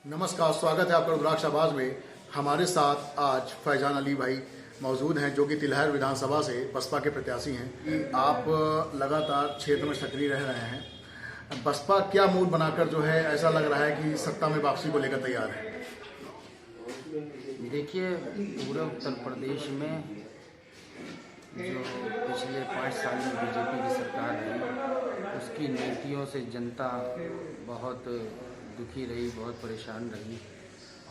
नमस्कार, स्वागत है आपका रुद्राक्ष आवाज में। हमारे साथ आज फैजान अली भाई मौजूद हैं जो कि तिलहर विधानसभा से बसपा के प्रत्याशी हैं। कि आप लगातार क्षेत्र में सक्रिय रह रहे हैं। बसपा क्या मूड बनाकर जो है ऐसा लग रहा है कि सत्ता में वापसी को लेकर तैयार है? देखिए, पूरे उत्तर प्रदेश में जो पिछले 5 साल में बीजेपी की सरकार रही, उसकी नीतियों से जनता बहुत दुखी रही, बहुत परेशान रही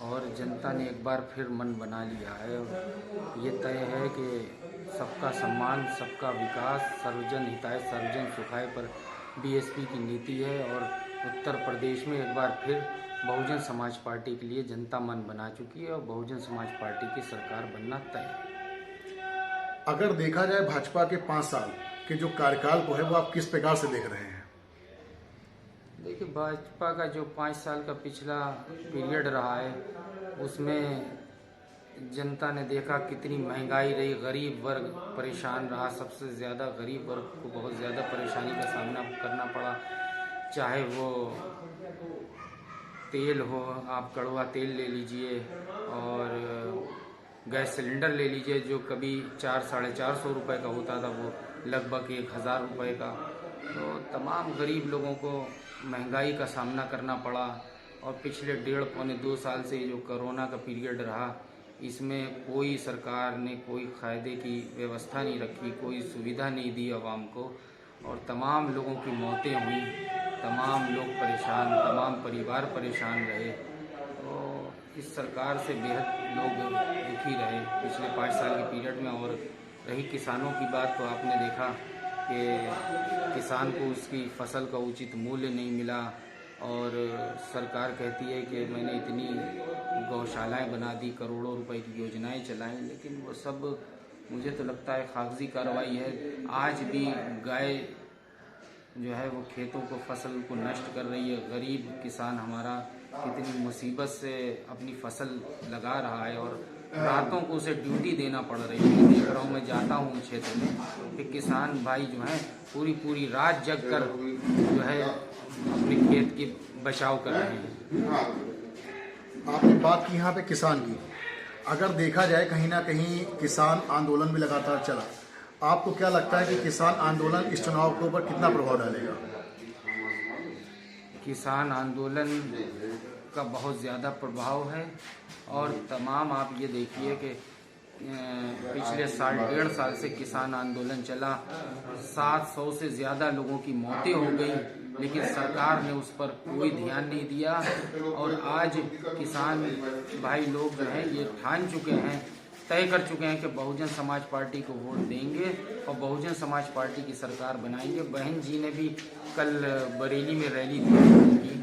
और जनता ने एक बार फिर मन बना लिया है। और ये तय है कि सबका सम्मान, सबका विकास, सर्वजन हिताय सर्वजन सुखाय पर बीएसपी की नीति है। और उत्तर प्रदेश में एक बार फिर बहुजन समाज पार्टी के लिए जनता मन बना चुकी है और बहुजन समाज पार्टी की सरकार बनना तय है। अगर देखा जाए भाजपा के 5 साल के जो कार्यकाल को है वो आप किस प्रकार से देख रहे हैं? देखिए, भाजपा का जो 5 साल का पिछला पीरियड रहा है उसमें जनता ने देखा कितनी महंगाई रही, गरीब वर्ग परेशान रहा। सबसे ज़्यादा गरीब वर्ग को बहुत ज़्यादा परेशानी का सामना करना पड़ा, चाहे वो तेल हो, आप कड़वा तेल ले लीजिए और गैस सिलेंडर ले लीजिए जो कभी 400-450 रुपये का होता था वो लगभग 1000 रुपये का। तो तमाम गरीब लोगों को महंगाई का सामना करना पड़ा। और पिछले 1.5-2 साल से जो कोरोना का पीरियड रहा, इसमें कोई सरकार ने कोई फ़ायदे की व्यवस्था नहीं रखी, कोई सुविधा नहीं दी आवाम को और तमाम लोगों की मौतें हुई, तमाम लोग परेशान, तमाम परिवार परेशान रहे। तो इस सरकार से बेहद लोग दुखी रहे पिछले 5 साल के पीरियड में। और रही किसानों की बात, तो आपने देखा कि किसान को उसकी फसल का उचित मूल्य नहीं मिला और सरकार कहती है कि मैंने इतनी गौशालाएं बना दी, करोड़ों रुपए की योजनाएं चलाई, लेकिन वो सब मुझे तो लगता है कागजी कार्रवाई है। आज भी गाय जो है वो खेतों को, फसल को नष्ट कर रही है। गरीब किसान हमारा कितनी मुसीबत से अपनी फसल लगा रहा है और रातों को उसे ड्यूटी देना पड़ रही है। देख रहा हूँ, मैं जाता हूँ क्षेत्र में कि किसान भाई जो हैं पूरी रात जग कर जो है अपने खेत की बचाव कर रहे हैं। आपने बात की यहाँ पे किसान की। अगर देखा जाए कहीं ना कहीं किसान आंदोलन भी लगातार चला, आपको क्या लगता है कि किसान आंदोलन इस चुनाव के ऊपर कितना प्रभाव डालेगा? किसान आंदोलन का बहुत ज़्यादा प्रभाव है और तमाम आप ये देखिए कि पिछले 1.5 साल से किसान आंदोलन चला, 700 से ज़्यादा लोगों की मौतें हो गई, लेकिन सरकार ने उस पर कोई ध्यान नहीं दिया। और आज किसान भाई लोग जो हैं ये ठान चुके हैं, तय कर चुके हैं कि बहुजन समाज पार्टी को वोट देंगे और बहुजन समाज पार्टी की सरकार बनाएंगे। बहन जी ने भी कल बरेली में रैली थी,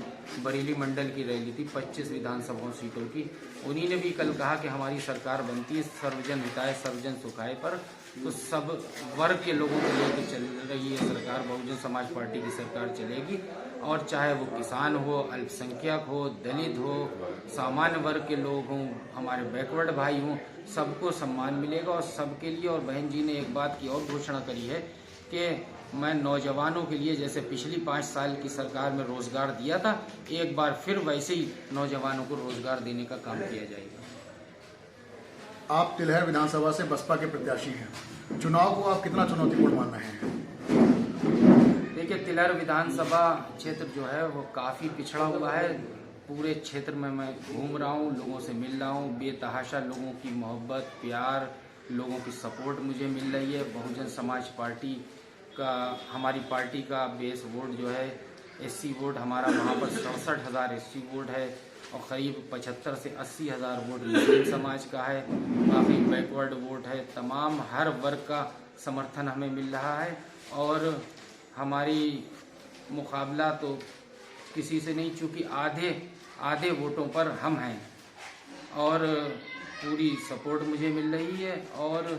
बरेली मंडल की रैली थी 25 विधानसभा सीटों की। उन्हीं ने भी कल कहा कि हमारी सरकार बनती है सर्वजन हिताय सर्वजन सुखाय पर, तो सब वर्ग के लोगों को लेकर चल रही है सरकार। बहुजन समाज पार्टी की सरकार चलेगी और चाहे वो किसान हो, अल्पसंख्यक हो, दलित हो, सामान्य वर्ग के लोग हों, हमारे बैकवर्ड भाई हों, सबको सम्मान मिलेगा और सबके लिए। और बहन जी ने एक बात की और घोषणा करी है कि मैं नौजवानों के लिए जैसे पिछली 5 साल की सरकार में रोजगार दिया था, एक बार फिर वैसे ही नौजवानों को रोजगार देने का काम किया जाएगा। आप तिलहर विधानसभा से बसपा के प्रत्याशी हैं, चुनाव को आप कितना चुनौतीपूर्ण मान रहे हैं? देखिए, तिलहर विधानसभा क्षेत्र जो है वो काफ़ी पिछड़ा हुआ है। पूरे क्षेत्र में मैं घूम रहा हूँ, लोगों से मिल रहा हूँ, बेतहाशा लोगों की मोहब्बत, प्यार, लोगों की सपोर्ट मुझे मिल रही है। बहुजन समाज पार्टी का, हमारी पार्टी का बेस वोट जो है एससी वोट हमारा वहाँ पर 67,000 एससी वोट है और करीब 75 से 80,000 वोट मुस्लिम समाज का है, काफ़ी बैकवर्ड वोट है। तमाम हर वर्ग का समर्थन हमें मिल रहा है और हमारी मुकाबला तो किसी से नहीं, चूँकि आधे वोटों पर हम हैं और पूरी सपोर्ट मुझे मिल रही है। और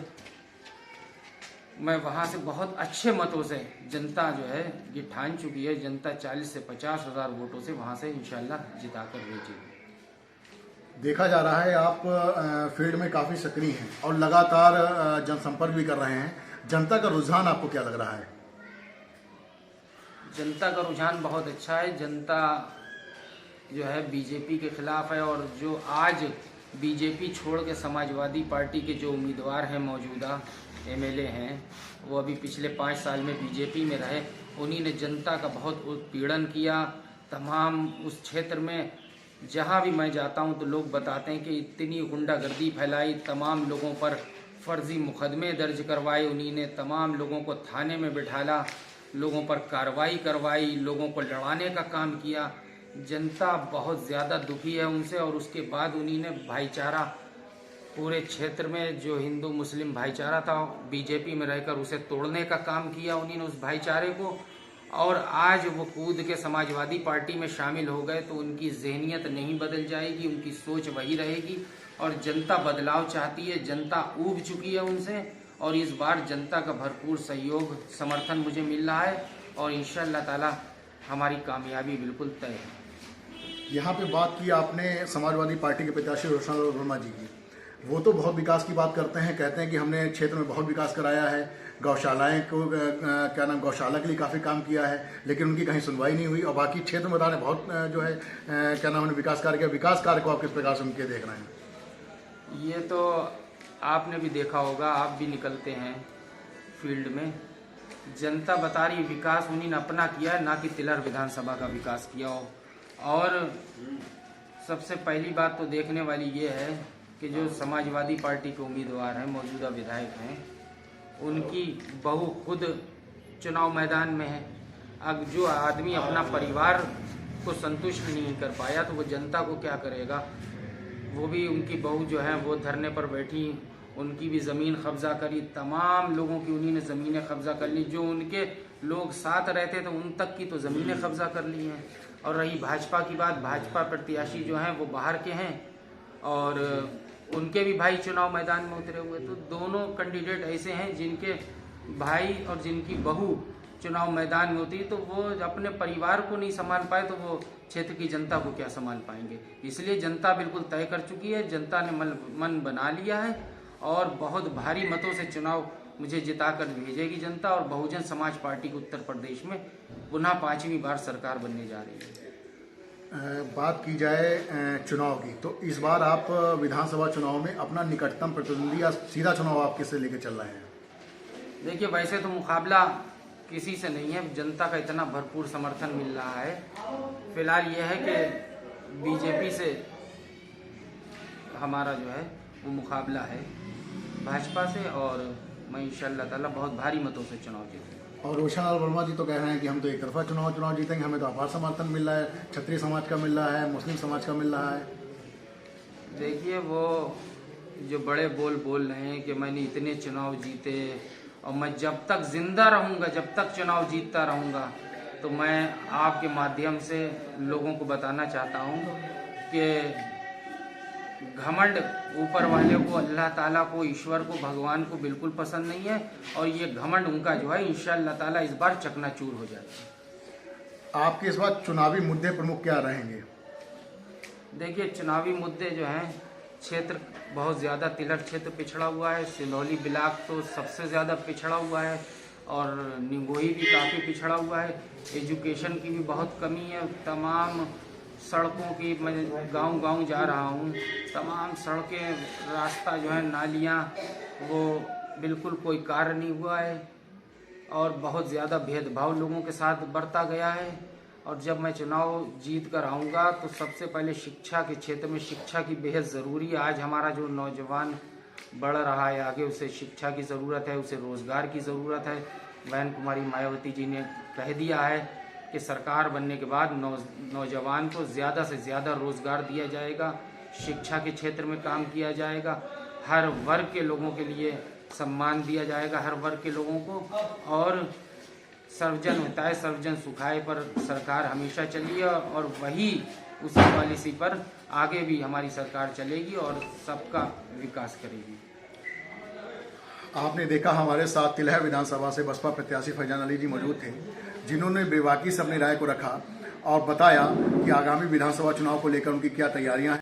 मैं वहाँ से बहुत अच्छे मतों से, जनता जो है ये ठान चुकी है, जनता 40 से 50,000 वोटों से वहाँ से इंशाल्लाह जिताकर भेजेगी। देखा जा रहा है आप फील्ड में काफ़ी सक्रिय हैं और लगातार जनसंपर्क भी कर रहे हैं। जनता का रुझान आपको क्या लग रहा है? जनता का रुझान बहुत अच्छा है। जनता जो है बीजेपी के खिलाफ है। और जो आज बीजेपी छोड़ के समाजवादी पार्टी के जो उम्मीदवार हैं, मौजूदा एमएलए हैं, वो अभी पिछले 5 साल में बीजेपी में रहे, उन्हीं ने जनता का बहुत उत्पीड़न किया। तमाम उस क्षेत्र में जहाँ भी मैं जाता हूँ तो लोग बताते हैं कि इतनी गुंडागर्दी फैलाई, तमाम लोगों पर फर्जी मुकदमे दर्ज करवाए उन्हीं ने, तमाम लोगों को थाने में बिठाला, लोगों पर कार्रवाई करवाई, लोगों को लड़ाने का काम किया। जनता बहुत ज़्यादा दुखी है उनसे। और उसके बाद उन्हीं ने भाईचारा पूरे क्षेत्र में जो हिंदू मुस्लिम भाईचारा था बीजेपी में रहकर उसे तोड़ने का काम किया उन्हीं ने, उस भाईचारे को। और आज वो कूद के समाजवादी पार्टी में शामिल हो गए तो उनकी जहनियत नहीं बदल जाएगी, उनकी सोच वही रहेगी। और जनता बदलाव चाहती है, जनता ऊब चुकी है उनसे। और इस बार जनता का भरपूर सहयोग समर्थन मुझे मिल रहा है और इंशाअल्लाह ताला हमारी कामयाबी बिल्कुल तय है। यहाँ पे बात की आपने समाजवादी पार्टी के प्रत्याशी रोशन वर्मा जी की, वो तो बहुत विकास की बात करते हैं, कहते हैं कि हमने क्षेत्र में बहुत विकास कराया है, गौशालाएं को क्या नाम गौशाला के लिए काफ़ी काम किया है, लेकिन उनकी कहीं सुनवाई नहीं हुई। और बाकी क्षेत्र में बता रहे बहुत जो है क्या नाम उन्होंने विकास कार्य किया। विकास कार्य को आप किस प्रकार से उनके देख रहे हैं? ये तो आपने भी देखा होगा, आप भी निकलते हैं फील्ड में, जनता बता रही विकास उन्हीं ने अपना किया है, ना कि तिलहर विधानसभा का विकास किया हो। और सबसे पहली बात तो देखने वाली ये है कि जो समाजवादी पार्टी के उम्मीदवार हैं, मौजूदा विधायक हैं, उनकी बहू खुद चुनाव मैदान में है। अब जो आदमी अपना परिवार को संतुष्ट नहीं कर पाया तो वो जनता को क्या करेगा। वो भी उनकी बहू जो है वो धरने पर बैठी, उनकी भी ज़मीन कब्जा करी, तमाम लोगों की उन्हीं ने ज़मीनें कब्जा कर ली। जो उनके लोग साथ रहते थे उन तक की तो ज़मीनें कब्जा कर ली हैं। और रही भाजपा की बात, भाजपा प्रत्याशी जो हैं वो बाहर के हैं और उनके भी भाई चुनाव मैदान में उतरे हुए। तो दोनों कैंडिडेट ऐसे हैं जिनके भाई और जिनकी बहू चुनाव मैदान में होती तो वो अपने परिवार को नहीं संभाल पाए तो वो क्षेत्र की जनता को क्या संभाल पाएंगे। इसलिए जनता बिल्कुल तय कर चुकी है, जनता ने मन बना लिया है और बहुत भारी मतों से चुनाव मुझे जिताकर भेजेगी जनता। और बहुजन समाज पार्टी को उत्तर प्रदेश में पुनः 5वीं बार सरकार बनने जा रही है। बात की जाए चुनाव की, तो इस बार आप विधानसभा चुनाव में अपना निकटतम प्रतिद्वंदी या सीधा चुनाव आप किससे लेके चल रहे हैं? देखिए, वैसे तो मुकाबला किसी से नहीं है, जनता का इतना भरपूर समर्थन मिल रहा है। फिलहाल यह है कि बीजेपी से हमारा जो है वो मुकाबला है भाजपा से और मैं इंशाअल्लाह ताला बहुत भारी मतों से चुनाव जीतूंगा। और रोशन वर्मा जी तो कह रहे हैं कि हम तो एक तरफा चुनाव जीतेंगे, हमें तो अपार समर्थन मिल रहा है, क्षत्रिय समाज का मिल रहा है, मुस्लिम समाज का मिल रहा है। देखिए, वो जो बड़े बोल रहे हैं कि मैंने इतने चुनाव जीते और मैं जब तक जिंदा रहूंगा, जब तक चुनाव जीतता रहूंगा, तो मैं आपके माध्यम से लोगों को बताना चाहता हूं कि घमंड ऊपर वाले को, अल्लाह ताला को, ईश्वर को, भगवान को बिल्कुल पसंद नहीं है। और ये घमंड उनका जो है इंशाअल्लाह ताला इस बार चकनाचूर हो जाएगा। आपके इस बार चुनावी मुद्दे प्रमुख क्या रहेंगे? देखिए, चुनावी मुद्दे जो हैं, क्षेत्र बहुत ज़्यादा तिलहर क्षेत्र पिछड़ा हुआ है, सिंधौली ब्लॉक तो सबसे ज़्यादा पिछड़ा हुआ है और निगोही भी काफ़ी पिछड़ा हुआ है। एजुकेशन की भी बहुत कमी है, तमाम सड़कों की, मैं गांव जा रहा हूं, तमाम सड़कें, रास्ता जो है, नालियां, वो बिल्कुल कोई कार्य नहीं हुआ है और बहुत ज़्यादा भेदभाव लोगों के साथ बरता गया है। और जब मैं चुनाव जीत कर आऊँगा तो सबसे पहले शिक्षा के क्षेत्र में शिक्षा की बेहद ज़रूरी है। आज हमारा जो नौजवान बढ़ रहा है आगे, उसे शिक्षा की ज़रूरत है, उसे रोज़गार की ज़रूरत है। बहन कुमारी मायावती जी ने कह दिया है कि सरकार बनने के बाद नौजवान को ज़्यादा से ज़्यादा रोज़गार दिया जाएगा, शिक्षा के क्षेत्र में काम किया जाएगा, हर वर्ग के लोगों के लिए सम्मान दिया जाएगा, हर वर्ग के लोगों को। और सर्वजन हिताय सर्वजन सुखाय पर सरकार हमेशा चली है और वही उसी पॉलिसी पर आगे भी हमारी सरकार चलेगी और सबका विकास करेगी। आपने देखा हमारे साथ तिलहर विधानसभा से बसपा प्रत्याशी फैजान अली जी मौजूद थे, जिन्होंने बेबाकी से अपनी राय को रखा और बताया कि आगामी विधानसभा चुनाव को लेकर उनकी क्या तैयारियां हैं।